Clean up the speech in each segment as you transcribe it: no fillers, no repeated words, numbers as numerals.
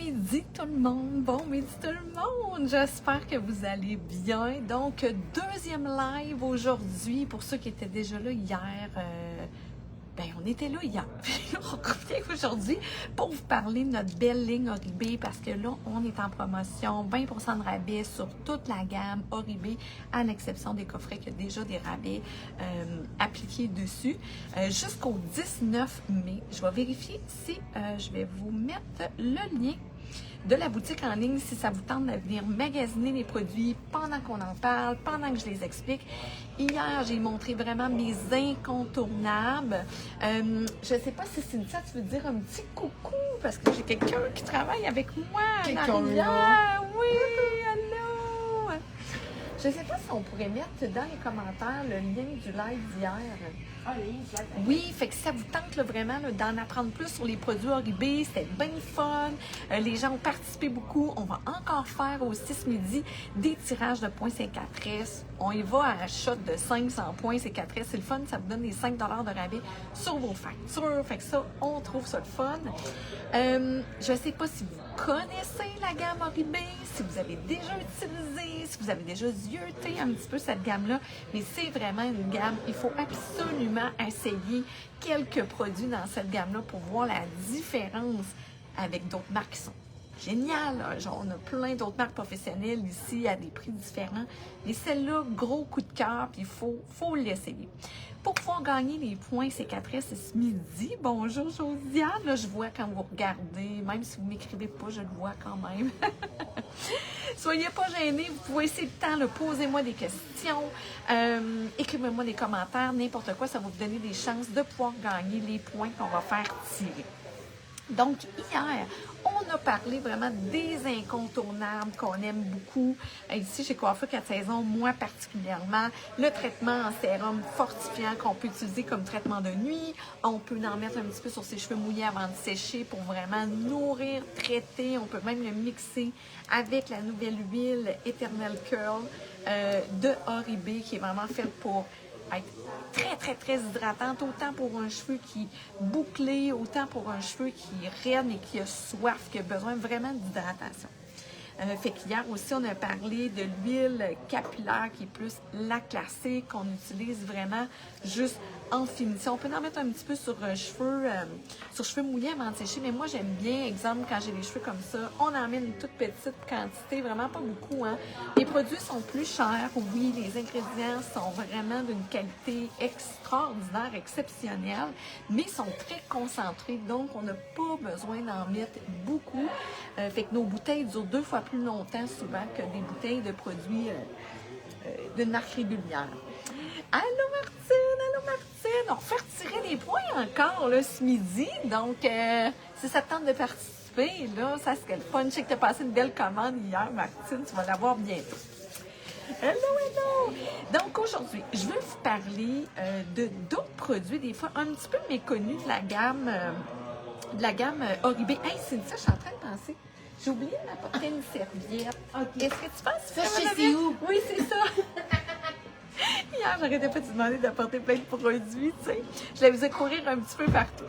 midi tout le monde, bon midi tout le monde, j'espère que vous allez bien. Donc, deuxième live aujourd'hui, pour ceux qui étaient déjà là hier, on était là hier, puis on revient aujourd'hui pour vous parler de notre belle ligne Oribe parce que là, on est en promotion, 20% de rabais sur toute la gamme Oribe, à l'exception des coffrets qui ont déjà des rabais appliqués dessus. Jusqu'au 19 mai, je vais vérifier si je vais vous mettre le lien de la boutique en ligne si ça vous tente de venir magasiner les produits pendant qu'on en parle, pendant que je les explique. Hier, j'ai montré vraiment mes incontournables. Je ne sais pas si Cynthia, tu veux dire un petit coucou parce que j'ai quelqu'un qui travaille avec moi en arrière. Oui, allô! Je ne sais pas si on pourrait mettre dans les commentaires le lien du live d'hier. Ah, le lien du live. Oui, fait que si ça vous tente là, vraiment là, d'en apprendre plus sur les produits Oribe, c'était bien fun. Les gens ont participé beaucoup. On va encore faire aussi ce midi des tirages de points C4S. On y va à shot de 500 points C4S. C'est le fun, ça vous donne des 5 de rabais sur vos factures. Fait que ça, on trouve ça le fun. Je ne sais pas si vous connaissez la gamme Oribe, si vous avez déjà utilisé, si vous avez déjà zioté un petit peu cette gamme-là, mais c'est vraiment une gamme, il faut absolument essayer quelques produits dans cette gamme-là pour voir la différence avec d'autres marques qui sont géniales. Genre, on a plein d'autres marques professionnelles ici à des prix différents, mais celle-là, gros coup de cœur, puis il faut l'essayer. Pour pouvoir gagner les points C4S ce midi, bonjour Josiane, là, je vois quand vous regardez, même si vous ne m'écrivez pas, je le vois quand même. Soyez pas gênés, vous pouvez essayer le temps, posez-moi des questions, écrivez-moi des commentaires, n'importe quoi, ça va vous donner des chances de pouvoir gagner les points qu'on va faire tirer. Donc, hier, on a parlé vraiment des incontournables qu'on aime beaucoup. Ici, chez Coiffure 4 saisons, moi particulièrement, le traitement en sérum fortifiant qu'on peut utiliser comme traitement de nuit. On peut en mettre un petit peu sur ses cheveux mouillés avant de sécher pour vraiment nourrir, traiter. On peut même le mixer avec la nouvelle huile Eternal Curl de Oribe qui est vraiment faite pour être très, très, très hydratante, autant pour un cheveu qui est bouclé, autant pour un cheveu qui est raide et qui a soif, qui a besoin vraiment d'hydratation. Fait qu'hier aussi, on a parlé de l'huile capillaire qui est plus la classique, qu'on utilise vraiment juste en finition. On peut en mettre un petit peu sur cheveux mouillés avant de sécher, mais moi j'aime bien, exemple, quand j'ai les cheveux comme ça, on en met une toute petite quantité, vraiment pas beaucoup. Hein. Les produits sont plus chers, oui, les ingrédients sont vraiment d'une qualité extraordinaire, exceptionnelle, mais sont très concentrés, donc on n'a pas besoin d'en mettre beaucoup. Fait que nos bouteilles durent 2 fois plus longtemps souvent que des bouteilles de produits d'une marque régulière. Allô Martine, on va faire tirer des points encore là, ce midi, donc si ça te tente de participer, là, ça serait le fun. Je sais que tu as passé une belle commande hier, Martine, tu vas l'avoir bientôt. Hello! Donc aujourd'hui, je veux vous parler de d'autres produits, des fois un petit peu méconnus de la gamme Oribe. Hey Cynthia, je suis en train de penser. J'ai oublié de m'apporter une serviette. Okay. Est-ce que tu penses que c'est où? Oui, c'est ça. Hier, j'arrêtais pas de te demander d'apporter plein de produits, tu sais. Je les faisais courir un petit peu partout.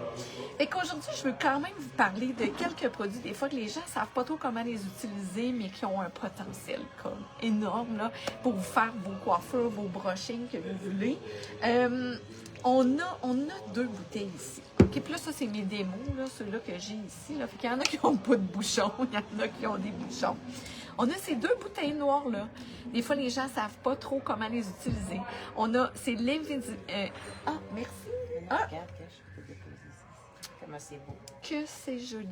Et qu'aujourd'hui, je veux quand même vous parler de quelques produits, des fois que les gens ne savent pas trop comment les utiliser, mais qui ont un potentiel comme énorme là, pour vous faire vos coiffures, vos brushings que vous voulez. On a 2 bouteilles ici. OK, puis là, ça, c'est mes démos, là, ceux-là que j'ai ici. Là. Fait qu'il y en a qui n'ont pas de bouchons, il y en a qui ont des bouchons. On a ces 2 bouteilles noires-là. Des fois, les gens ne savent pas trop comment les utiliser. C'est l'invisible... Ah, merci. Ah. Regarde, je peux déposer ça. Comment c'est beau. Que c'est joli.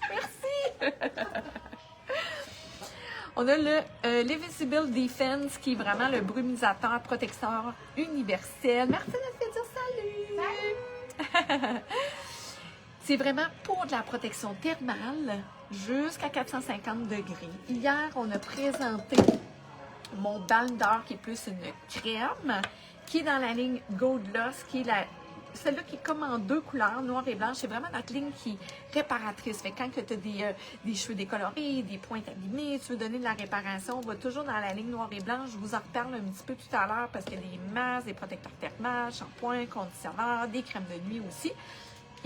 Merci. On a l'Invisible Defense qui est vraiment le brumisateur protecteur universel. Martine, elle fait dire salut! C'est vraiment pour de la protection thermale jusqu'à 450 degrés. Hier, on a présenté mon Balm qui est plus une crème, qui est dans la ligne Gold Gloss, qui est celle-là qui est comme en 2 couleurs, noire et blanche. C'est vraiment notre ligne qui est réparatrice. Fait que quand tu as des cheveux décolorés, des pointes abîmées, tu veux donner de la réparation, on va toujours dans la ligne noire et blanche. Je vous en reparle un petit peu tout à l'heure parce qu'il y a des masques, des protecteurs thermales, shampoings, conditionneurs, des crèmes de nuit aussi.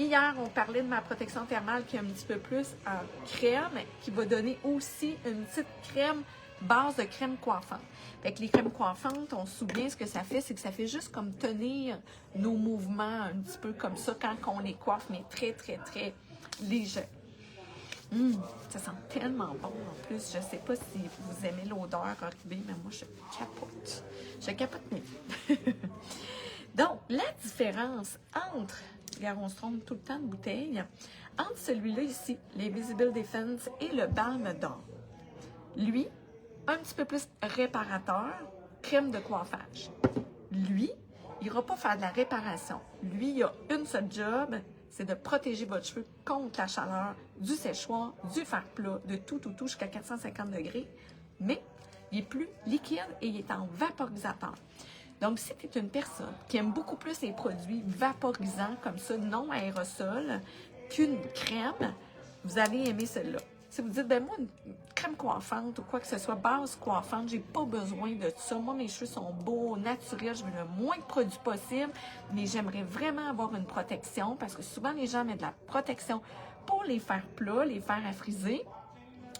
Hier, on parlait de ma protection thermale qui est un petit peu plus en crème, qui va donner aussi une petite crème, base de crème coiffante. Fait que les crèmes coiffantes, on se souvient, ce que ça fait, c'est que ça fait juste comme tenir nos mouvements un petit peu comme ça quand on les coiffe, mais très, très, très léger. Ça sent tellement bon en plus. Je ne sais pas si vous aimez l'odeur Oribé, mais moi, je capote. Je capote mes vies. Donc, la différence entre, regarde, on se trompe tout le temps de bouteille, entre celui-là ici, les Visible Defense et le Balme d'Or. Lui, un petit peu plus réparateur, crème de coiffage. Lui, il n'ira pas faire de la réparation. Lui, il a une seule job, c'est de protéger votre cheveu contre la chaleur, du séchoir, du fer plat, de tout jusqu'à 450 degrés. Mais il est plus liquide et il est en vaporisateur. Donc, si tu es une personne qui aime beaucoup plus les produits vaporisants comme ça, non aérosol, qu'une crème, vous allez aimer celle-là. Si vous dites, ben moi, une crème coiffante ou quoi que ce soit, base coiffante, j'ai pas besoin de ça. Moi, mes cheveux sont beaux, naturels, je veux le moins de produits possible, mais j'aimerais vraiment avoir une protection parce que souvent, les gens mettent de la protection pour les faire plats, les faire à friser.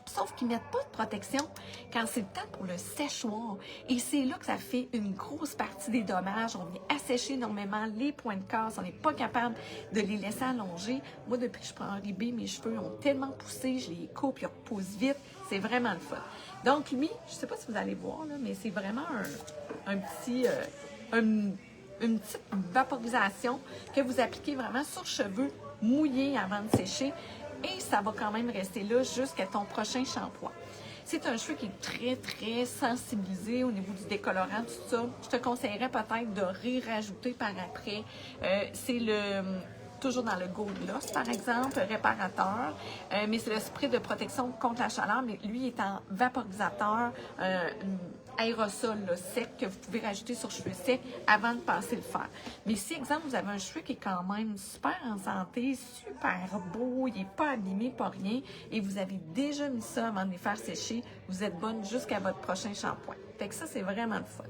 Sauf qu'ils ne mettent pas de protection quand c'est le temps pour le séchoir. Et c'est là que ça fait une grosse partie des dommages. On vient assécher énormément les points de casse. On n'est pas capable de les laisser allonger. Moi, depuis que je prends Oribé, mes cheveux ont tellement poussé, je les coupe, ils repoussent vite. C'est vraiment le fun. Donc, lui, je ne sais pas si vous allez voir, là, mais c'est vraiment une petite vaporisation que vous appliquez vraiment sur cheveux mouillés avant de sécher. Et ça va quand même rester là jusqu'à ton prochain shampoing. C'est un cheveu qui est très, très sensibilisé au niveau du décolorant, tout ça. Je te conseillerais peut-être de rajouter par après. C'est toujours dans le Gold Gloss, par exemple, réparateur. Mais c'est le spray de protection contre la chaleur, mais lui est en vaporisateur aérosol là, sec que vous pouvez rajouter sur cheveux secs avant de passer le fer. Mais si, exemple, vous avez un cheveu qui est quand même super en santé, super beau, il n'est pas abîmé, pas rien, et vous avez déjà mis ça avant de les faire sécher, vous êtes bonne jusqu'à votre prochain shampoing. Fait que ça, c'est vraiment le fun.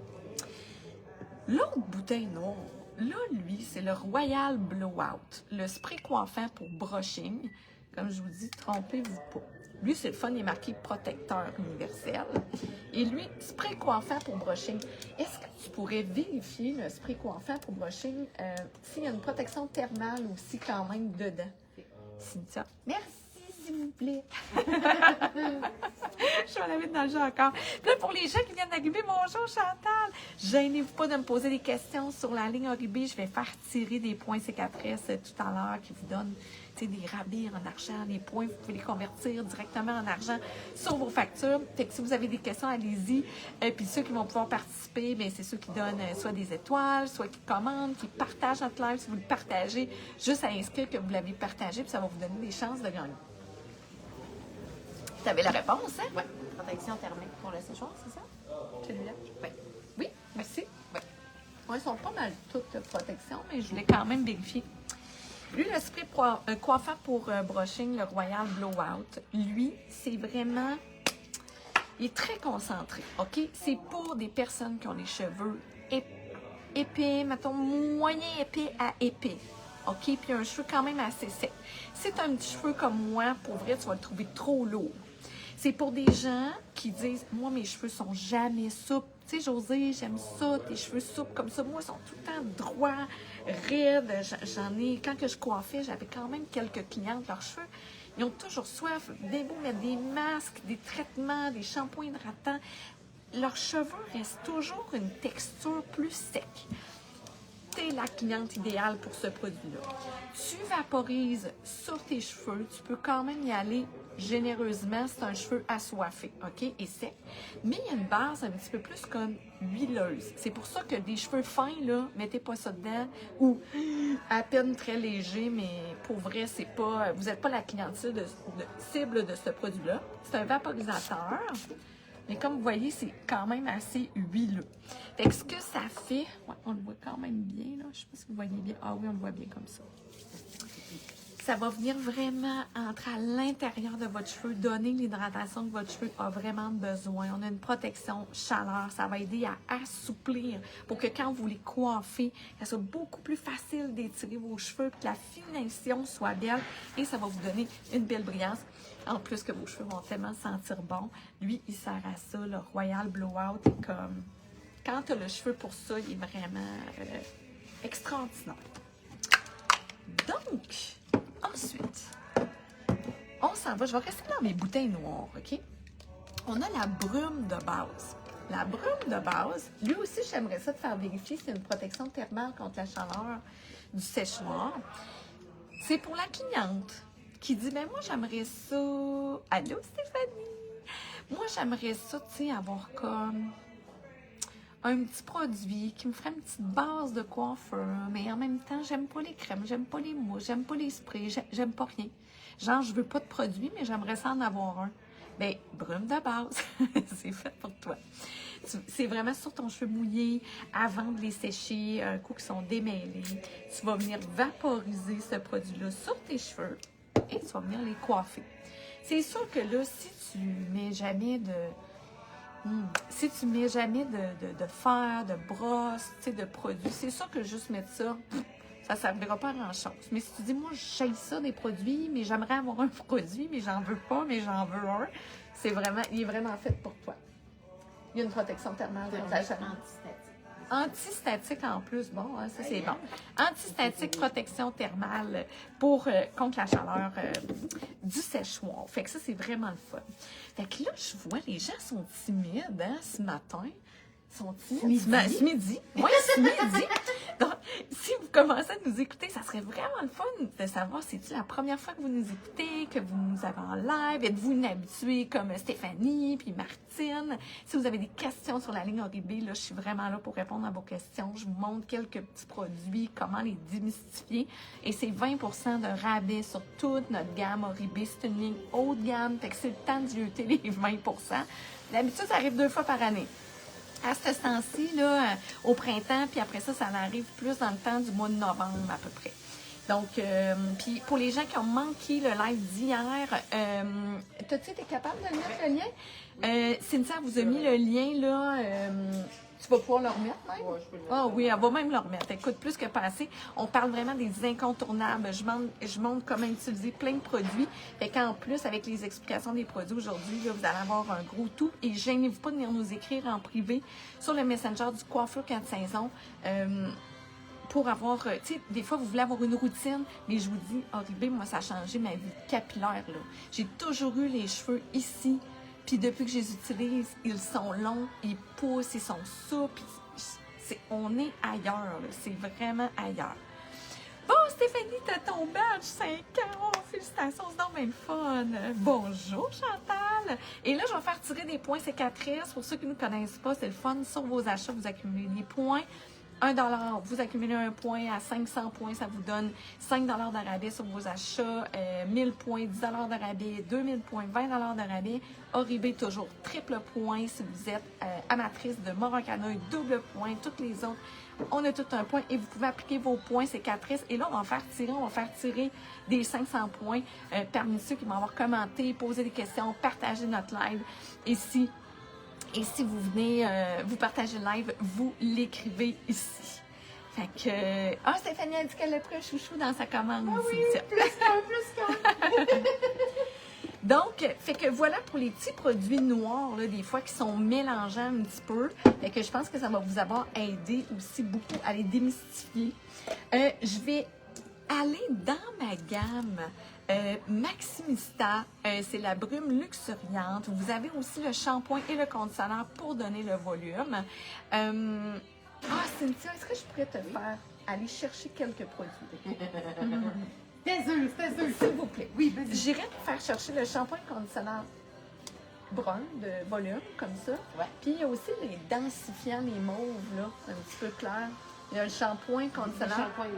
L'autre bouteille noire, là, lui, c'est le Royal Blowout, le spray coiffant pour brushing. Comme je vous dis, trompez-vous pas. Lui, c'est le fun, il est marqué protecteur universel. Et lui, spray coiffant pour brushing. Est-ce que tu pourrais vérifier le spray coiffant pour brushing s'il y a une protection thermale aussi quand même dedans? Cynthia, merci, s'il vous plaît. Je vais la mettre dans le jeu encore. Puis là, pour les gens qui viennent d'arriver, bonjour Chantal. Gênez-vous pas de me poser des questions sur la ligne Oribé. Je vais faire tirer des points cicatrices tout à l'heure qui vous donnent des rabais en argent, les points, vous pouvez les convertir directement en argent sur vos factures. Fait que si vous avez des questions, allez-y. Puis ceux qui vont pouvoir participer, bien, c'est ceux qui donnent soit des étoiles, soit qui commandent, qui partagent notre live. Si vous le partagez, juste à inscrire que vous l'avez partagé, puis ça va vous donner des chances de gagner. Tu avais la réponse, hein? Oui. Protection thermique pour le séchoir, c'est ça? Celui-là? Oui. Oui, merci. Oui. Oui, ils sont pas mal toutes de protection, mais je voulais quand même vérifier. Lui, le spray coiffant pour brushing, le Royal Blowout, lui, c'est vraiment... Il est très concentré, OK? C'est pour des personnes qui ont les cheveux épais, mettons, moyen épais à épais, OK? Puis un cheveu quand même assez sec. Si tu as un petit cheveu comme moi, pour vrai, tu vas le trouver trop lourd. C'est pour des gens qui disent, moi, mes cheveux sont jamais souples. Tu sais, Josée, j'aime ça, tes cheveux souples comme ça. Moi, ils sont tout le temps droits, raides. J'en ai, quand que je coiffais, j'avais quand même quelques clientes, leurs cheveux, ils ont toujours soif. Des beaux mettre des masques, des traitements, des shampoings hydratants. Leurs cheveux restent toujours une texture plus sec. Tu es la cliente idéale pour ce produit-là. Tu vaporises sur tes cheveux, tu peux quand même y aller généreusement, c'est un cheveu assoiffé, OK, et sec. Mais il y a une base un petit peu plus comme huileuse. C'est pour ça que des cheveux fins, là, mettez pas ça dedans, ou à peine très léger, mais pour vrai, c'est pas, vous n'êtes pas la clientèle de cible de ce produit-là. C'est un vaporisateur, mais comme vous voyez, c'est quand même assez huileux. Fait que ce que ça fait, ouais, on le voit quand même bien, là, je sais pas si vous voyez bien. Ah oui, on le voit bien comme ça. Ça va venir vraiment entrer à l'intérieur de votre cheveu, donner l'hydratation que votre cheveu a vraiment besoin. On a une protection chaleur, ça va aider à assouplir pour que quand vous les coiffez, ça soit beaucoup plus facile d'étirer vos cheveux, que la finition soit belle et ça va vous donner une belle brillance. En plus que vos cheveux vont tellement sentir bon. Lui, il sert à ça, le Royal Blowout est comme... Quand tu as le cheveu pour ça, il est vraiment extraordinaire. Donc, ensuite, on s'en va. Je vais rester dans mes bouteilles noires, OK? On a la brume de base. La brume de base, lui aussi, j'aimerais ça te faire vérifier. C'est une protection thermale contre la chaleur du séchoir. C'est pour la cliente qui dit, ben moi, j'aimerais ça... Allô, Stéphanie? Moi, j'aimerais ça, tu sais, avoir comme un petit produit qui me ferait une petite base de coiffeur, mais en même temps, j'aime pas les crèmes, j'aime pas les mousses, j'aime pas les sprays, j'aime pas rien. Genre, je veux pas de produit, mais j'aimerais ça en avoir un. Bien, brume de base, c'est fait pour toi. C'est vraiment sur ton cheveu mouillé, avant de les sécher, un coup qu'ils sont démêlés. Tu vas venir vaporiser ce produit-là sur tes cheveux et tu vas venir les coiffer. C'est sûr que là, si tu mets jamais de... Si tu mets jamais de fer, de brosse, tu sais, de produits, c'est sûr que juste mettre ça, ça ne servira pas à grand-chose. Mais si tu dis, moi, j'aime ça des produits, mais j'aimerais avoir un produit, mais j'en veux pas, mais j'en veux un, il est vraiment fait pour toi. Il y a une protection thermale contre la chaleur. Antistatique en plus, bon, hein, ça c'est bon. Antistatique, protection thermale pour contre la chaleur du séchoir. Fait que ça, c'est vraiment le fun. Fait que là, je vois, les gens sont timides hein, ce matin. Ils sont timides. Ce midi. Oui, ce midi. Donc, si vous commencez à nous écouter, ça serait vraiment le fun de savoir si c'est la première fois que vous nous écoutez, que vous nous avez en live. Êtes-vous une habituée comme Stéphanie puis Martine? Si vous avez des questions sur la ligne Oribé, là, je suis vraiment là pour répondre à vos questions. Je vous montre quelques petits produits, comment les démystifier. Et c'est 20% de rabais sur toute notre gamme Oribé. C'est une ligne haut de gamme, fait que c'est le temps d'y jeter les 20%. D'habitude, ça arrive 2 fois par année. À ce temps-ci, là, au printemps, puis après ça, ça arrive plus dans le temps du mois de novembre à peu près. Donc, puis pour les gens qui ont manqué le live d'hier, t'as-tu été capable de mettre le lien? Cynthia vous a mis le lien, là, tu vas pouvoir le remettre même? Ouais, je peux le mettre. Ah oui, elle va même le remettre. Écoute, plus que passé, on parle vraiment des incontournables. Je montre comment utiliser plein de produits. Fait qu'en plus, avec les explications des produits aujourd'hui, là, vous allez avoir un gros tout. Et gênez-vous pas de venir nous écrire en privé sur le Messenger du Coiffure 4 saisons. Pour avoir, tu sais, des fois, vous voulez avoir une routine, mais je vous dis, Oribé, moi, ça a changé ma vie capillaire, là. J'ai toujours eu les cheveux ici, puis depuis que je les utilise, ils sont longs, ils poussent, ils sont souples. On est ailleurs, là. C'est vraiment ailleurs. Bon, Stéphanie, t'as ton badge 5 ans. Oh, félicitations, c'est donc bien le fun. Bonjour, Chantal. Et là, je vais faire tirer des points cicatrices. Pour ceux qui ne connaissent pas, c'est le fun. Sur vos achats, vous accumulez des points. 1 $, vous accumulez un point à 500 points, ça vous donne 5 $ de rabais sur vos achats, 1000 points, 10 $ de rabais, 2000 points, 20 $ de rabais. Oribé, toujours triple point si vous êtes amatrice de Morocanoï, double point, toutes les autres. On a tout un point et vous pouvez appliquer vos points cicatrices. Et là, on va faire tirer des 500 points parmi ceux qui vont avoir commenté, posé des questions, partagé notre live. Et si vous venez, vous partagez le live, vous l'écrivez ici. Fait que... Ah, Stéphanie a dit qu'elle a pris un chouchou dans sa commande. Ah oui, plus qu'un. Donc, fait que voilà pour les petits produits noirs, là, des fois, qui sont mélangeants un petit peu. Fait que je pense que ça va vous avoir aidé aussi beaucoup à les démystifier. Je vais aller dans ma gamme Maximista, c'est la brume luxuriante. Vous avez aussi le shampoing et le conditionneur pour donner le volume. Cynthia, est-ce que je pourrais te faire aller chercher quelques produits? T'es S'il vous plaît. Oui, vas-y. J'irai te faire chercher le shampoing et conditionneur brun de volume, comme ça. Ouais. Puis il y a aussi les densifiants, les mauves, là, un petit peu clair. Il y a le shampoing, conditionneur. Des shampoings,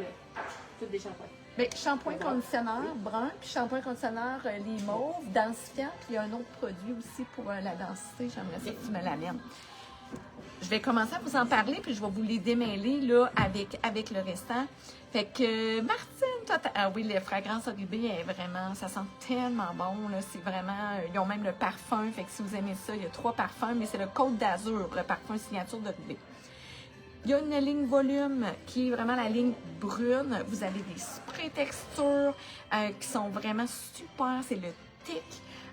toutes des shampoings. Bien, shampoing conditionneur brun, puis shampoing conditionneur les mauves, densifiant, puis il y a un autre produit aussi pour la densité. J'aimerais ça que tu me l'amènes. je vais commencer à vous en parler, puis je vais vous les démêler là, avec le restant. Fait que, Martine, toi, ah oui, les fragrances Oribe est vraiment, ça sent tellement bon, là. C'est vraiment, ils ont même le parfum. Fait que si vous aimez ça, il y a 3 parfums, mais c'est le Côte d'Azur, le parfum signature d'Oribe. Il y a une ligne volume qui est vraiment la ligne brune. Vous avez des sprays textures qui sont vraiment super. C'est le TIC.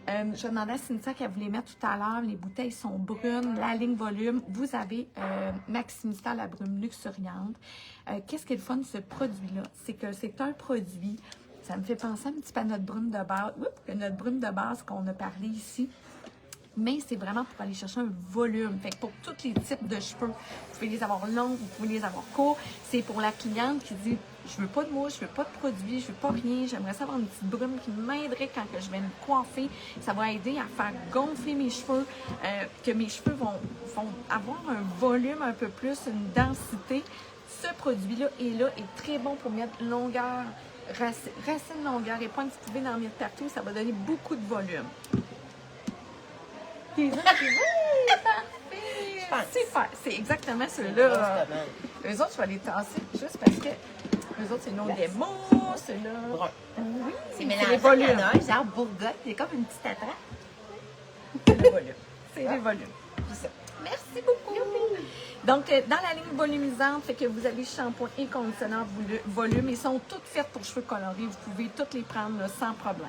Je demandais à Cynthia qu'elle voulait mettre tout à l'heure. Les bouteilles sont brunes. La ligne volume. Vous avez Maximista, la brume luxuriante. Qu'est-ce qui est le fun de ce produit-là? C'est que c'est un produit. Ça me fait penser un petit peu à notre brume de base. Notre brume de base qu'on a parlé ici. Mais c'est vraiment pour aller chercher un volume. Fait que pour tous les types de cheveux, vous pouvez les avoir longs, vous pouvez les avoir courts. C'est pour la cliente qui dit « Je veux pas de mousse, je veux pas de produit, je veux pas rien. J'aimerais savoir une petite brume qui m'aiderait quand que je vais me coiffer. Ça va aider à faire gonfler mes cheveux, que mes cheveux vont avoir un volume un peu plus, une densité. » Ce produit-là est très bon pour mettre longueur, racine longueur et pointe. Vous pouvez en mettre partout, ça va donner beaucoup de volume. Oui, parfait! Super! C'est exactement ceux-là. Eux autres, je vais les tasser juste parce que eux autres, c'est nos démos, c'est là. Oui, c'est mélangé. Il y en a un, genre Bourgogne, c'est comme une petite attrape. C'est le volume. C'est les volumes. Merci beaucoup! Donc, dans la ligne volumisante, fait que vous avez shampoing et conditionneur volume. Ils sont toutes faites pour cheveux colorés. Vous pouvez toutes les prendre là, sans problème.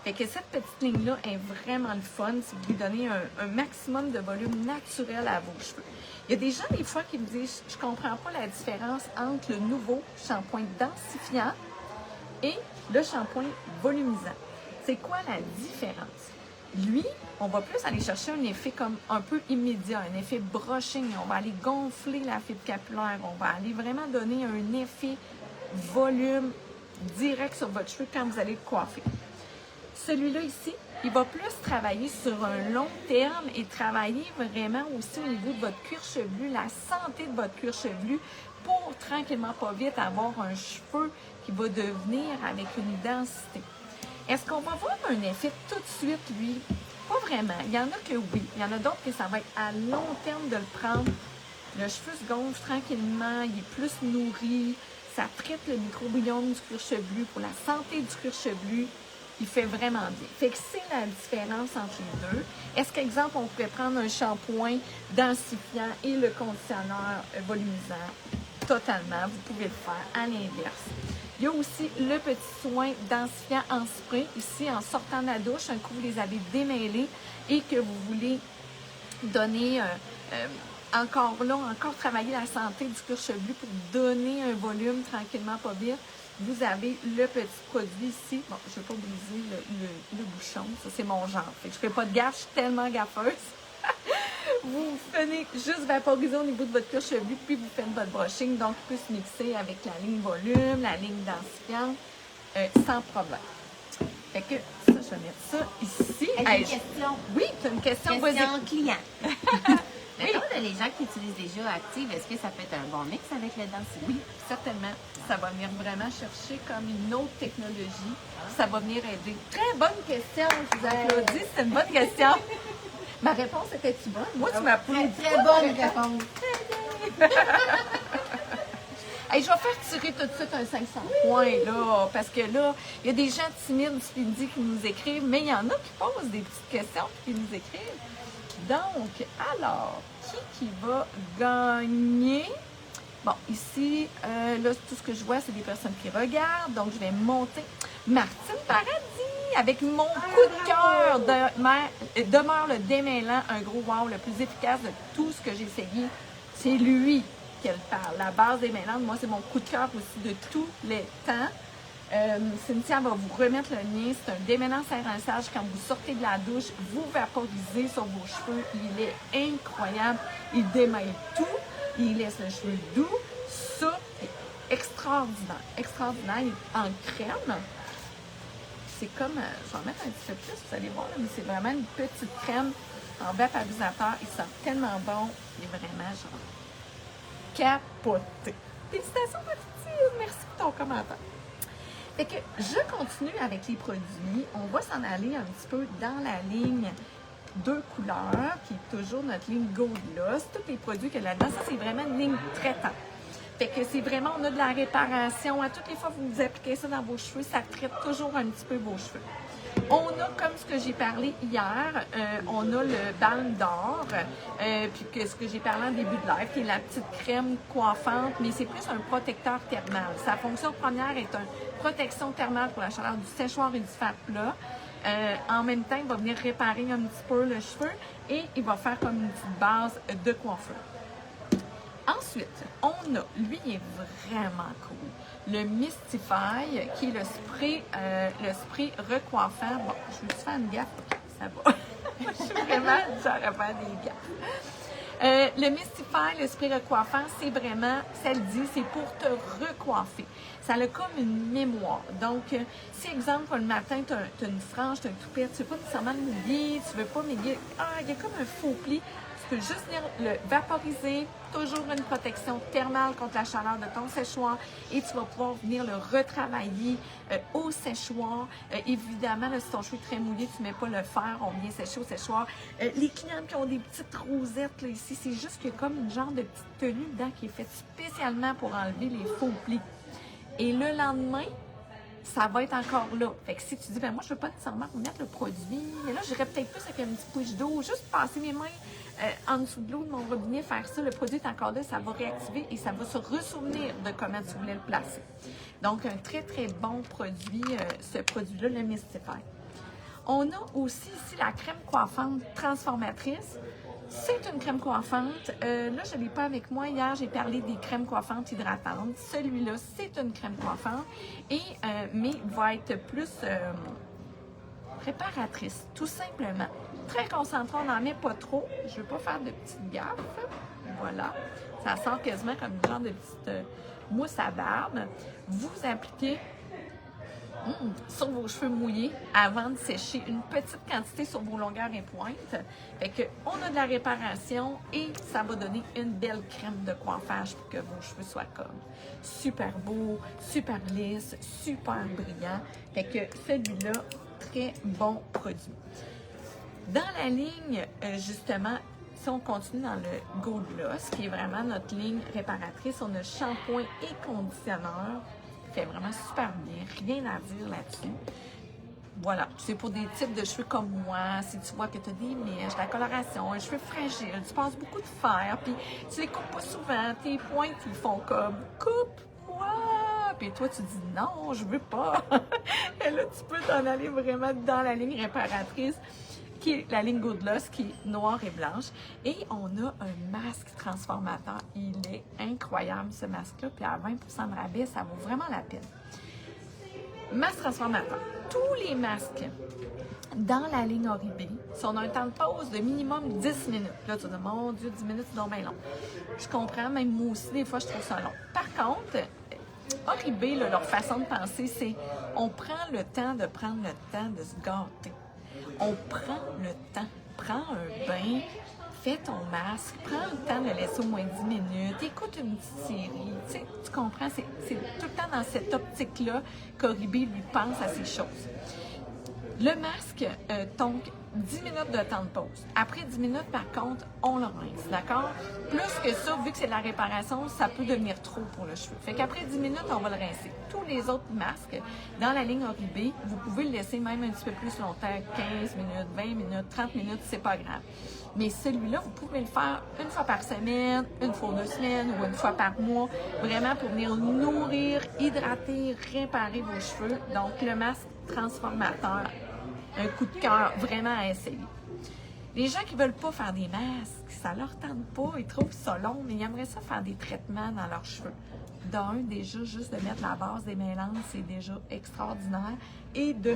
Fait que cette petite ligne-là est vraiment le fun si vous lui donnez un maximum de volume naturel à vos cheveux. Il y a des gens, des fois, qui me disent « Je comprends pas la différence entre le nouveau shampoing densifiant et le shampoing volumisant. » C'est quoi la différence? Lui, on va plus aller chercher un effet comme un peu immédiat, un effet brushing. On va aller gonfler la fibre capillaire. On va aller vraiment donner un effet volume direct sur votre cheveu quand vous allez le coiffer. Celui-là ici, il va plus travailler sur un long terme et travailler vraiment aussi au niveau de votre cuir chevelu, la santé de votre cuir chevelu pour tranquillement, pas vite, avoir un cheveu qui va devenir avec une densité. Est-ce qu'on va voir un effet tout de suite, lui? Pas vraiment. Il y en a que oui. Il y en a d'autres que ça va être à long terme de le prendre. Le cheveu se gonfle tranquillement, il est plus nourri, ça traite le microbiome du cuir chevelu pour la santé du cuir chevelu. Il fait vraiment bien. Fait que c'est la différence entre les deux. Est-ce qu'exemple, on pourrait prendre un shampoing densifiant et le conditionneur volumisant? Totalement. Vous pouvez le faire à l'inverse. Il y a aussi le petit soin densifiant en spray. Ici, en sortant de la douche, un coup, vous les avez démêlés et que vous voulez donner encore travailler la santé du cuir chevelu pour donner un volume tranquillement, pas vite. Vous avez le petit produit ici. Bon, je ne vais pas briser le bouchon. Ça, c'est mon genre. Fait que je ne fais pas de gaffe. Je suis tellement gaffeuse. Vous venez juste vaporiser au niveau de votre cuir chevelu, puis vous faites votre brushing. Donc, plus mixer avec la ligne volume, la ligne densifiante, sans problème. Fait que ça, je vais mettre ça ici. Hey, j'ai une question. Oui, tu as une question. Question client. Oui. Mettons, les gens qui utilisent déjà Active, est-ce que ça peut être un bon mix avec le densifant? Oui, certainement. Ça va venir vraiment chercher comme une autre technologie. Ça va venir aider. Très bonne question. Je vous applaudis. C'est une bonne question. Ma réponse était-tu bonne? Moi, tu m'applaudis. Très bonne réponse. Hey, je vais faire tirer tout de suite un 500 points, là, parce que là, il y a des gens timides, Speedy, qui nous écrivent, mais il y en a qui posent des petites questions et qui nous écrivent. Donc, alors, qui va gagner? Bon, ici, là, tout ce que je vois, c'est des personnes qui regardent, donc je vais monter. Martine Paradis, avec mon coup de cœur, demeure le démêlant, un gros wow, le plus efficace de tout ce que j'ai essayé. C'est lui qu'elle parle. La base démêlante, moi, c'est mon coup de cœur aussi de tous les temps. Cynthia va vous remettre le lien. C'est un démêlant sans rinçage. Quand vous sortez de la douche, vous vaporisez sur vos cheveux. Il est incroyable. Il démêle tout. Il laisse le cheveu doux. Ça est extraordinaire. Extraordinaire. Il est en crème. C'est comme, je vais en mettre un petit peu plus, vous allez voir, là, mais c'est vraiment une petite crème en vaporisateur. Il sent tellement bon. Il est vraiment genre capoté. Félicitations, Mathilde. Merci pour ton commentaire. Fait que je continue avec les produits. On va s'en aller un petit peu dans la ligne 2 couleurs, qui est toujours notre ligne Gold Gloss. Tous les produits qu'il y a là-dedans, ça, c'est vraiment une ligne traitante. Fait que c'est vraiment, on a de la réparation. À toutes les fois que vous appliquez ça dans vos cheveux, ça traite toujours un petit peu vos cheveux. On a, comme ce que j'ai parlé hier, on a le balme d'or, puis que ce que j'ai parlé en début de live, qui est la petite crème coiffante, mais c'est plus un protecteur thermal. Sa fonction première est une protection thermale pour la chaleur du séchoir et du fer plat. En même temps, il va venir réparer un petit peu le cheveu et il va faire comme une petite base de coiffure. Ensuite, on a, lui, il est vraiment cool, le Mistify, qui est le spray recoiffant. Bon, je me suis fait une gaffe, ça va. Je suis vraiment, j'aurais faire des gaffes. Le Mistify, le spray recoiffant, c'est vraiment, ça le dit, c'est pour te recoiffer. Ça a comme une mémoire. Donc, si, exemple, le matin, tu as une frange, tu as un toupette, tu ne veux pas nécessairement le mouiller, tu ne veux pas, mais il y a comme un faux pli. Tu peux juste venir le vaporiser, toujours une protection thermale contre la chaleur de ton séchoir et tu vas pouvoir venir le retravailler au séchoir. Évidemment, là, si ton cheveu est très mouillé, tu ne mets pas le fer, on vient sécher au séchoir. Les clientes qui ont des petites rosettes là, ici, c'est juste qu'il y a comme une genre de petite tenue dedans qui est faite spécialement pour enlever les faux plis. Et le lendemain, ça va être encore là. Fait que si tu dis, ben moi, je ne veux pas nécessairement remettre le produit, mais là, j'irais peut-être plus avec un petit couche d'eau, juste passer mes mains en dessous de l'eau de mon robinet, faire ça, le produit est encore là, ça va réactiver et ça va se ressouvenir de comment tu voulais le placer. Donc, un très, très bon produit, ce produit-là, le Mistify. On a aussi ici la crème coiffante transformatrice. C'est une crème coiffante. Là, je ne l'ai pas avec moi. Hier, j'ai parlé des crèmes coiffantes hydratantes. Celui-là, c'est une crème coiffante, mais va être plus réparatrice, tout simplement. Très concentré, on n'en met pas trop. Je ne veux pas faire de petites gaffes. Voilà. Ça sort quasiment comme une genre de petite mousse à barbe. Vous appliquez sur vos cheveux mouillés avant de sécher une petite quantité sur vos longueurs et pointes. Fait que on a de la réparation et ça va donner une belle crème de coiffage pour que vos cheveux soient comme super beaux, super lisses, super brillants. Fait que celui-là, très bon produit. Dans la ligne, justement, si on continue dans le Gold Gloss, qui est vraiment notre ligne réparatrice, on a shampoing et conditionneur. Fait vraiment super bien, rien à dire là-dessus. Voilà, c'est pour des types de cheveux comme moi, si tu vois que tu as des mèches, de la coloration, un cheveu fragile, tu passes beaucoup de fer, puis tu les coupes pas souvent, tes pointes, ils font comme « coupe-moi », puis toi tu dis « non, je veux pas ». Et là, tu peux t'en aller vraiment dans la ligne réparatrice, qui est la ligne Gold Gloss, qui est noire et blanche. Et on a un masque transformateur. Il est incroyable, ce masque-là. Puis à 20% de rabais, ça vaut vraiment la peine. Masque transformateur. Tous les masques dans la ligne Oribe, si on a un temps de pause de minimum 10 minutes. Là, tu dis, mon Dieu, 10 minutes, c'est donc bien long. Je comprends, même moi aussi, des fois, je trouve ça long. Par contre, Oribe, là, leur façon de penser, c'est on prend le temps de prendre le temps de se gâter. On prend le temps, prends un bain, fais ton masque, prends le temps de le laisser au moins 10 minutes, écoute une petite série, tu comprends, c'est tout le temps dans cette optique-là qu'Oribe lui pense à ces choses. Le masque, donc 10 minutes de temps de pause. Après 10 minutes, par contre, on le rince, d'accord? Plus que ça, vu que c'est de la réparation, ça peut devenir trop pour le cheveu. Fait qu'après 10 minutes, on va le rincer. Tous les autres masques, dans la ligne Oribe, vous pouvez le laisser même un petit peu plus longtemps, 15 minutes, 20 minutes, 30 minutes, c'est pas grave. Mais celui-là, vous pouvez le faire une fois par semaine, une fois 2 semaines ou une fois par mois, vraiment pour venir nourrir, hydrater, réparer vos cheveux. Donc, le masque transformateur, un coup de cœur vraiment à essayer. Les gens qui ne veulent pas faire des masques, ça leur tente pas, ils trouvent ça long, mais ils aimeraient ça faire des traitements dans leurs cheveux. D'un, déjà, juste de mettre la base des mélanges, c'est déjà extraordinaire. Et de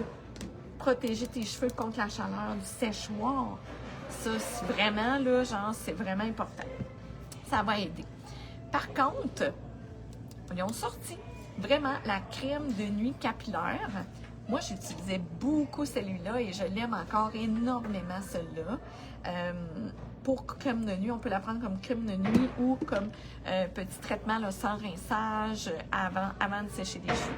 protéger tes cheveux contre la chaleur du séchoir. Ça, c'est vraiment, là, genre, c'est vraiment important. Ça va aider. Par contre, ils ont sorti vraiment la crème de nuit capillaire. Moi, j'utilisais beaucoup celui-là et je l'aime encore énormément, celui-là. Pour crème de nuit, on peut la prendre comme crème de nuit ou comme petit traitement là, sans rinçage avant de sécher les cheveux.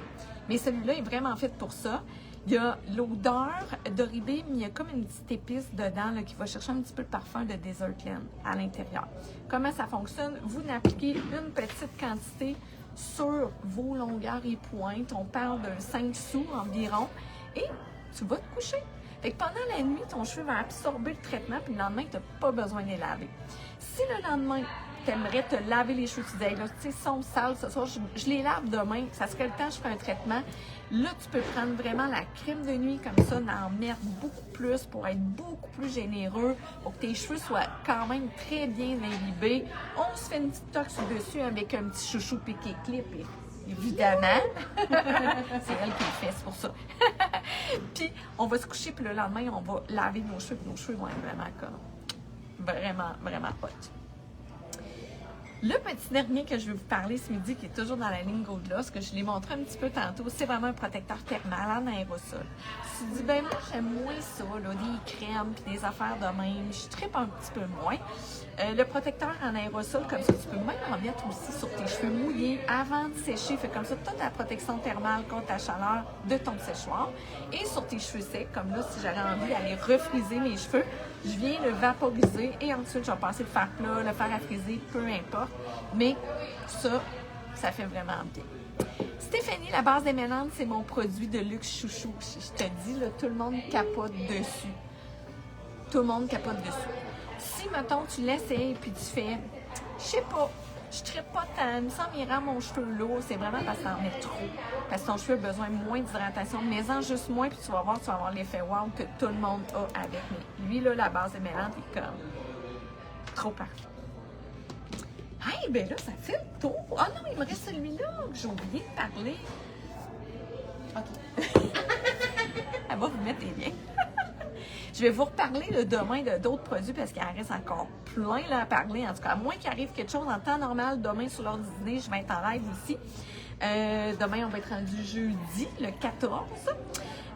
Mais celui-là est vraiment fait pour ça. Il y a l'odeur d'Oribe, mais il y a comme une petite épice dedans là, qui va chercher un petit peu le parfum de Desertland à l'intérieur. Comment ça fonctionne? Vous n'appliquez une petite quantité sur vos longueurs et pointes. On parle de 5 sous environ. Et tu vas te coucher. Fait que pendant la nuit, ton cheveu va absorber le traitement, puis le lendemain, tu n'as pas besoin de les laver. Si le lendemain, tu aimerais te laver les cheveux, tu dis, hey, là, tu sais, sont sales ce soir, je les lave demain, ça serait le temps, je fais un traitement. Là, tu peux prendre vraiment la crème de nuit comme ça, en mettre beaucoup plus pour être beaucoup plus généreux, pour que tes cheveux soient quand même très bien imbibés. On se fait une petite tox dessus avec un petit chouchou piqué clip. Évidemment, c'est elle qui le fait, c'est pour ça. Puis, on va se coucher, puis le lendemain, on va laver nos cheveux, puis nos cheveux vont être vraiment comme, vraiment hot. Le petit dernier que je vais vous parler ce midi, qui est toujours dans la ligne Gold Gloss, que je l'ai montré un petit peu tantôt, c'est vraiment un protecteur thermal en aérosol. Tu te dis, ben moi, j'aime moins ça, là, des crèmes puis des affaires de même. Je trippe un petit peu moins. Le protecteur en aérosol, comme ça, tu peux même en mettre aussi sur tes cheveux mouillés avant de sécher. Fait comme ça, tu as ta protection thermale contre la chaleur de ton séchoir. Et sur tes cheveux secs, comme là, si j'avais envie d'aller refriser mes cheveux, je viens le vaporiser et ensuite, je vais passer le fer plat, le fer à friser, peu importe. Mais ça fait vraiment bien. Stéphanie, la base des mélanges, c'est mon produit de luxe chouchou. Je te dis, là, tout le monde capote dessus. Tout le monde capote dessus. Si, mettons, tu l'essayes et puis tu fais, je sais pas, je ne traite pas tant, il me semble qu'il rend mon cheveu lourd, c'est vraiment parce que t'en mets trop. Parce que ton cheveu a besoin moins d'hydratation. Mets-en juste moins, puis tu vas avoir l'effet wow que tout le monde a avec. Mais lui, là, la base des mélanges est comme trop parfait. Hey, ben là, ça fait le tour. Ah non, il me reste celui-là que j'ai oublié de parler. OK. Elle va vous mettre les liens. Je vais vous reparler là, demain d'autres produits parce qu'il en reste encore plein là, à parler. En tout cas, à moins qu'il arrive quelque chose en temps normal, demain sur l'heure du dîner, je vais être en live ici. Demain, on va être rendu jeudi, le 14.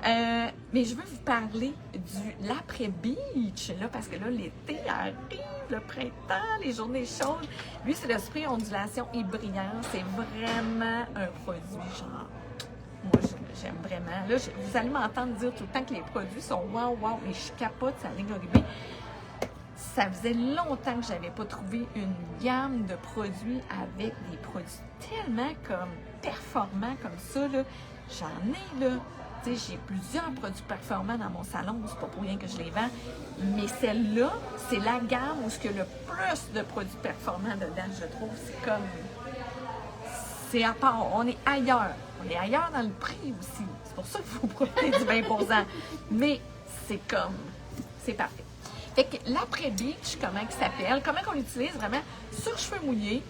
Mais je veux vous parler de l'après-beach, là, parce que là, l'été arrive, le printemps, les journées chaudes. Lui, c'est le spray ondulation et brillant. C'est vraiment un produit genre... Moi, j'aime vraiment. Là, vous allez m'entendre dire tout le temps que les produits sont wow, mais je capote sa ligne Oribe. Ça faisait longtemps que je n'avais pas trouvé une gamme de produits avec des produits tellement comme performants comme ça. Là. J'en ai, là. Tu sais, j'ai plusieurs produits performants dans mon salon. C'est pas pour rien que je les vends. Mais celle-là, c'est la gamme où il y a le plus de produits performants dedans, je trouve. C'est comme... C'est à part. On est ailleurs. On est ailleurs dans le prix aussi. C'est pour ça qu'il faut profiter du 20%. Mais c'est comme... C'est parfait. Fait que l'après-beach, comment il s'appelle? Comment on l'utilise vraiment sur cheveux mouillés?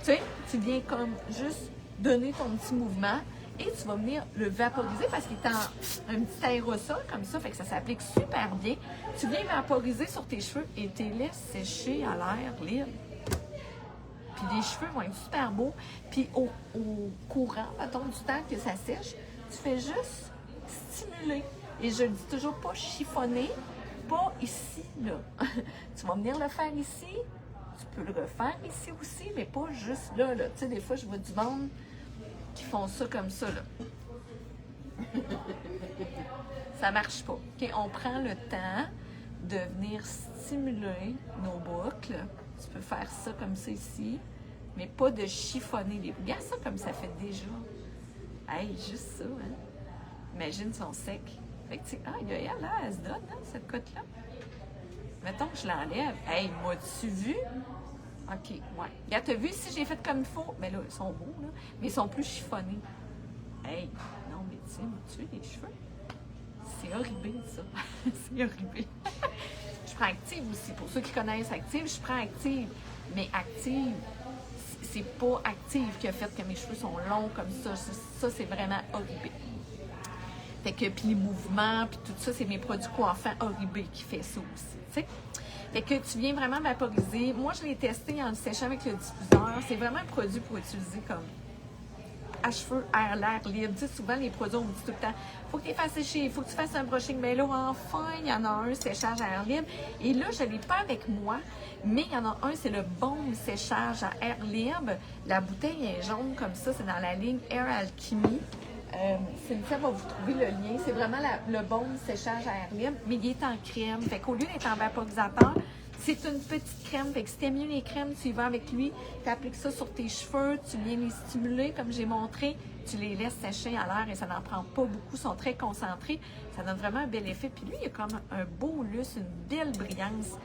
Tu sais, tu viens comme juste donner ton petit mouvement et tu vas venir le vaporiser parce qu'il est en un petit aérosol comme ça. Fait que ça s'applique super bien. Tu viens vaporiser sur tes cheveux et tu les laisses sécher à l'air libre. Puis les cheveux vont être super beaux. Puis au courant, mettons, du temps que ça sèche, tu fais juste stimuler. Et je le dis toujours pas chiffonner, pas ici, là. Tu vas venir le faire ici, tu peux le refaire ici aussi, mais pas juste là, là. Tu sais, des fois, je vois du monde qui font ça comme ça, là. Ça marche pas. OK, on prend le temps de venir stimuler nos boucles. Tu peux faire ça comme ça ici, mais pas de chiffonner les boucles. Regarde ça comme ça fait déjà. Hey, juste ça, hein? Imagine, ils sont secs. Fait que, tu sais, elle se donne, hein, cette cote-là. Mettons que je l'enlève. Hey, m'as-tu vu? OK, ouais. Regarde, t'as vu si j'ai fait comme il faut? Mais là, ils sont beaux, là. Mais ils sont plus chiffonnés. Hey, non, mais tu sais, m'as-tu les cheveux? C'est horrible, ça. C'est horrible. Je prends Active aussi. Pour ceux qui connaissent Active, je prends Active. Mais Active, c'est pas Active qui a fait que mes cheveux sont longs comme ça. Ça, c'est vraiment Oribe. Fait que, puis les mouvements, puis tout ça, c'est mes produits coiffants Oribe qui fait ça aussi, tu sais. Fait que tu viens vraiment vaporiser. Moi, je l'ai testé en le séchant avec le diffuseur. C'est vraiment un produit pour utiliser comme à cheveux, à l'air libre. Tu sais, souvent, les produits, on me dit tout le temps, faut que tu les fasses sécher, il faut que tu fasses un brushing. Mais là, enfin, il y en a un, séchage à air libre. Et là, je ne l'ai pas avec moi, mais il y en a un, c'est le Baume séchage à air libre. La bouteille est jaune comme ça, c'est dans la ligne Air Alchemy. Cynthia va vous trouver le lien. C'est vraiment le baume séchage à air libre, mais il est en crème. Fait qu'au lieu d'être en vaporisateur, c'est une petite crème. Fait que si t'aimes mieux les crèmes, tu y vas avec lui, tu appliques ça sur tes cheveux, tu viens les stimuler comme j'ai montré, tu les laisses sécher à l'air et ça n'en prend pas beaucoup, ils sont très concentrés. Ça donne vraiment un bel effet. Puis lui, il a comme un beau lustre, une belle brillance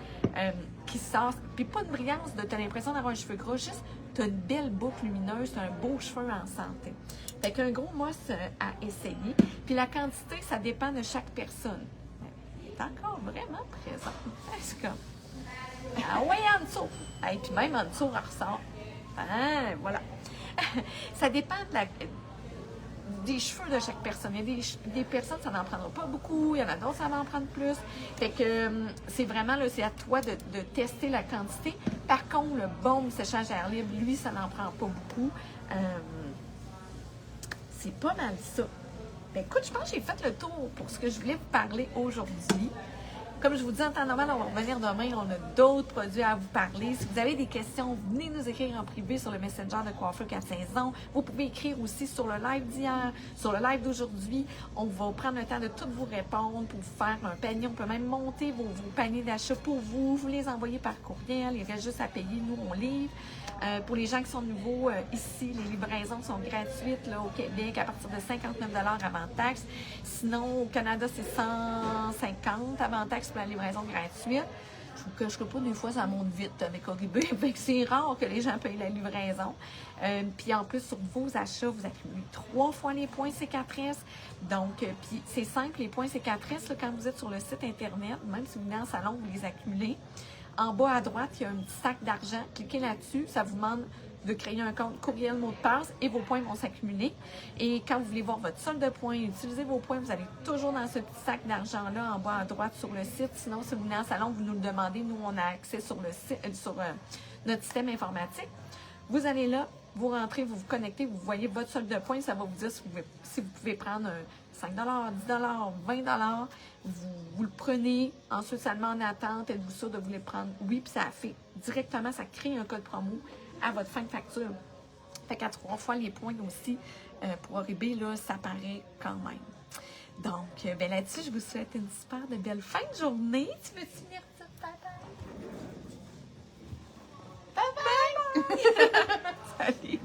qui sort. Puis pas une brillance de t'as l'impression d'avoir un cheveu gras, juste t'as une belle boucle lumineuse, t'as un beau cheveu en santé. Fait qu'un gros mousse à essayer. Puis la quantité, ça dépend de chaque personne. Il est encore vraiment présent. C'est comme... Ah oui, en dessous. Et puis même en dessous, on ressort. Ah, voilà. Ça dépend des cheveux de chaque personne. Il y a des personnes, ça n'en prendra pas beaucoup. Il y en a d'autres, ça va en prendre plus. Fait que c'est vraiment, là, c'est à toi de tester la quantité. Par contre, le baume séchage à air libre, lui, ça n'en prend pas beaucoup. C'est pas mal ça. Ben, écoute, je pense que j'ai fait le tour pour ce que je voulais vous parler aujourd'hui. Comme je vous dis en temps normal, on va revenir demain. On a d'autres produits à vous parler. Si vous avez des questions, venez nous écrire en privé sur le Messenger de Coiffeur 4 saisons. Vous pouvez écrire aussi sur le live d'hier, sur le live d'aujourd'hui. On va prendre le temps de tout vous répondre pour vous faire un panier. On peut même monter vos paniers d'achat pour vous. Vous les envoyez par courriel. Il reste juste à payer. Nous, on livre. Pour les gens qui sont nouveaux ici, les livraisons sont gratuites là, au Québec à partir de 59 $ avant taxe. Sinon, au Canada, c'est 150 avant taxe pour la livraison gratuite. Je vous cacherai pas, des fois, ça monte vite avec Oribé. Fait que c'est rare que les gens payent la livraison. Puis en plus, sur vos achats, vous accumulez 3 fois les points C4S. Donc, puis c'est simple, les points C4S, là, quand vous êtes sur le site Internet, même si vous venez en salon, vous les accumulez. En bas à droite, il y a un petit sac d'argent. Cliquez là-dessus. Ça vous demande de créer un compte courriel, mot de passe et vos points vont s'accumuler. Et quand vous voulez voir votre solde de points, utilisez vos points, vous allez toujours dans ce petit sac d'argent-là en bas à droite sur le site. Sinon, si vous venez en salon, vous nous le demandez. Nous, on a accès sur le site, sur notre système informatique. Vous allez là, vous rentrez, vous vous connectez, vous voyez votre solde de points. Ça va vous dire si vous pouvez prendre 5 $, 10 $, 20 $. Vous le prenez, ensuite ça le met en attente, êtes-vous sûr de vous les prendre? Oui, puis ça fait directement, ça crée un code promo à votre fin de facture. Fait qu'à 3 fois les points aussi, pour Oribé, là, ça paraît quand même. Donc, ben là-dessus, je vous souhaite une super de belle fin de journée. Tu veux finir ça? Bye bye! Bye bye! Salut!